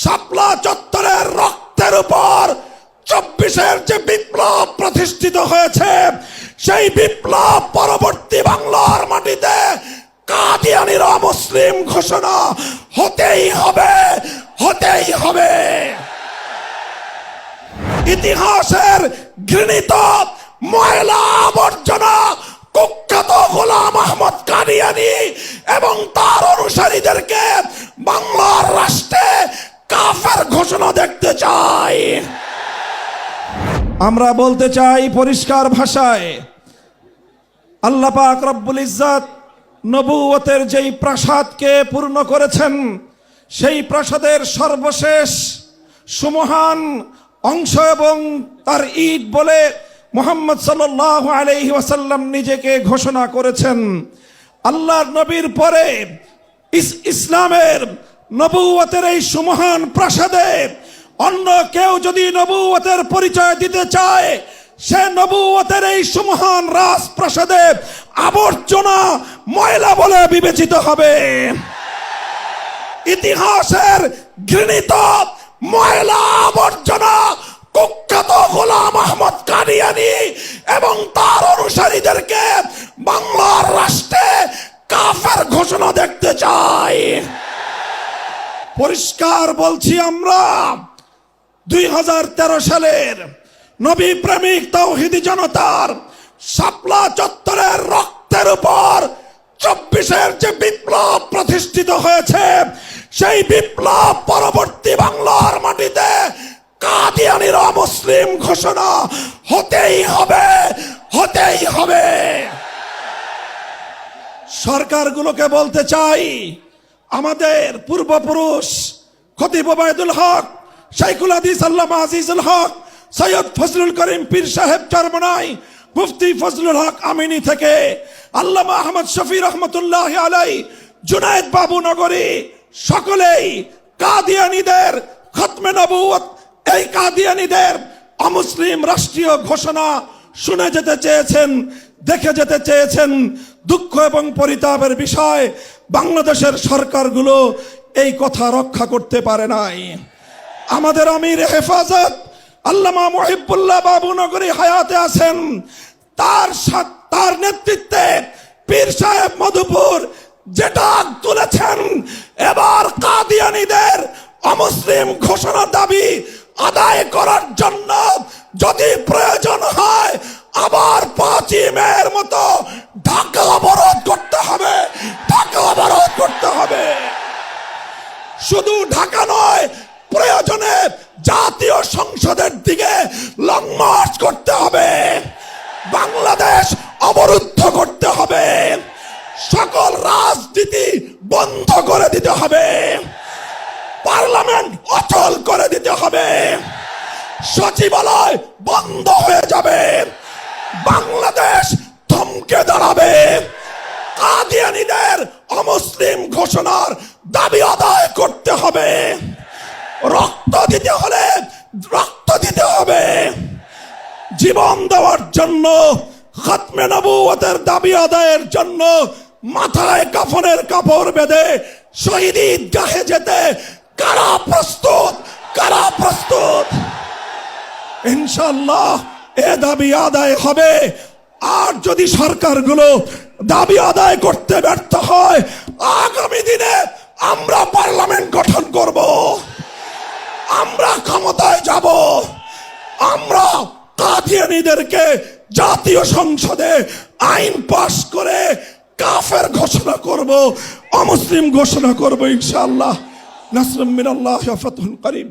শাপলা চত্বরের রক্তের উপর 24-এর যে বিপ্লব প্রতিষ্ঠিত হয়েছে, সেই বিপ্লব পরবর্তী বাংলার মাটিতে কাদিয়ানীরা মুসলিম ঘোষণা হতেই হবে, হতেই হবে। ইতিহাসের ঘৃণিত ময়লা আবর্জনা কুখ্যাত গোলাম আহমদ কাদিয়ানী এবং তার অনুসারীদেরকে বাংলার রাষ্ট্রে কাফের ঘোষণা দেখতে চাই। আমরা বলতে চাই পরিষ্কার ভাষায়, আল্লাহ পাক রব্বুল ইজ্জত নবুয়তের যেই প্রাসাদকে পূর্ণ করেছেন, সেই প্রাসাদের সর্বশেষ সুমহান অংশ এবং তার ঈদ বলে মুহাম্মদ সাল্লাল্লাহু আলাইহি ওয়াসাল্লাম নিজেকে ঘোষণা করেছেন। আল্লাহর নবীর পরে ইসলামের নবুয়তের এই সুমহান প্রাসাদে অন্য কেউ যদি নবুয়তের পরিচয় দিতে চায়, সে নবুয়তের এই সুমহান রাজপ্রাসাদে আবর্জনা ময়লা বলে বিবেচিত হবে। ইতিহাসের ঘৃণিত ময়লা আবর্জনা কুখ্যাত গোলাম আহমদ কাদিয়ানী এবং তার অনুসারীদেরকে বাংলার রাষ্ট্রে কাফের ঘোষণা দেখতে চাই। পরিষ্কার বলছি, আমরা 2013 সালের নবী প্রেমিক তাওহীদি জনতার শাপলা চত্বরের রক্তের উপর 24-এর যে বিপ্লব প্রতিষ্ঠিত হয়েছে, সেই বিপ্লব পরবর্তী বাংলার মাটিতে কাদিয়ানীরা মুসলিম ঘোষণা হতেই হবে, হতেই হবে। সরকারগুলোকে বলতে চাই, আমাদের পূর্বপুরুষ খতিব ওবায়দুল হক, শাইখুল হাদিস আল্লামা আজিজুল হক, সৈয়দ ফজলুল করিম পীর সাহেব চরমনাই, মুফতি ফজলুল হক আমিনী থেকে আল্লামা আহমদ শফি রহমতুল্লাহ আলাই, জুনায়েদ বাবু নগরী, সকলেই কাদিয়ানীদের খতমে নবুয়ত, এই কাদিয়ানীদের অমুসলিম রাষ্ট্রীয় ঘোষণা শুনে যেতে চেয়েছেন, দেখে যেতে চেয়েছেন। দুঃখ এবং পরিতাপের বিষয়, বাংলাদেশের সরকারগুলো এই কথা রক্ষা করতে পারে নাই। আমাদের আমির হেফাজত আল্লামা মুহিবুল্লাহ বাবু নগরী হায়াতে আছেন, তার নেতৃত্বে পীর সাহেব মধুপুর যেটা তুলেছেন, এবার কাদিয়ানীদের অমুসলিম ঘোষণা দাবি আদায় করার জন্য যদি প্রয়োজন হয় আবার 5ই মের মতো ঢাকা অবরোধ করতে হবে, ঢাকা অবরোধ করতে হবে। শুধু ঢাকা নয়, প্রয়োজনে জাতীয় সংসদের দিকে লং মার্চ করতে হবে, বাংলাদেশ অবরুদ্ধ করতে হবে, সকল রাজনীতি বন্ধ করে দিতে হবে, পার্লামেন্ট অচল করে দিতে হবে, সচিবালয় বন্ধ হয়ে যাবে, বাংলাদেশ থমকে দাঁড়াবে। কাদিয়ানীদের অমুসলিম ঘোষণার দাবি আদায় করতে হবে। রক্ত দিতে হলে রক্ত দিতে হবে। জীবন দেওয়ার জন্য, খতমে নবুয়তের দাবি আদায়ের জন্য মাথায় কাফনের কাপড় বেঁধে শহীদ ঈদগাহে যেতে কারা প্রস্তুত, কারা প্রস্তুত? ইনশাআল্লাহ এ দাবি আদায় হবে। আর যদি সরকারগুলো দাবি আদায় করতে ব্যর্থ হয়, আগামী দিনে আমরা পার্লামেন্ট গঠন করব, আমরা ক্ষমতায় যাব, আমরা কাদিয়ানীদেরকে জাতীয় সংসদে আইন পাশ করে কাফের ঘোষণা করব, অমুসলিম ঘোষণা করব ইনশাআল্লাহ। নাসরুম মিনাল্লাহি ওয়া ফাতহুন করিম।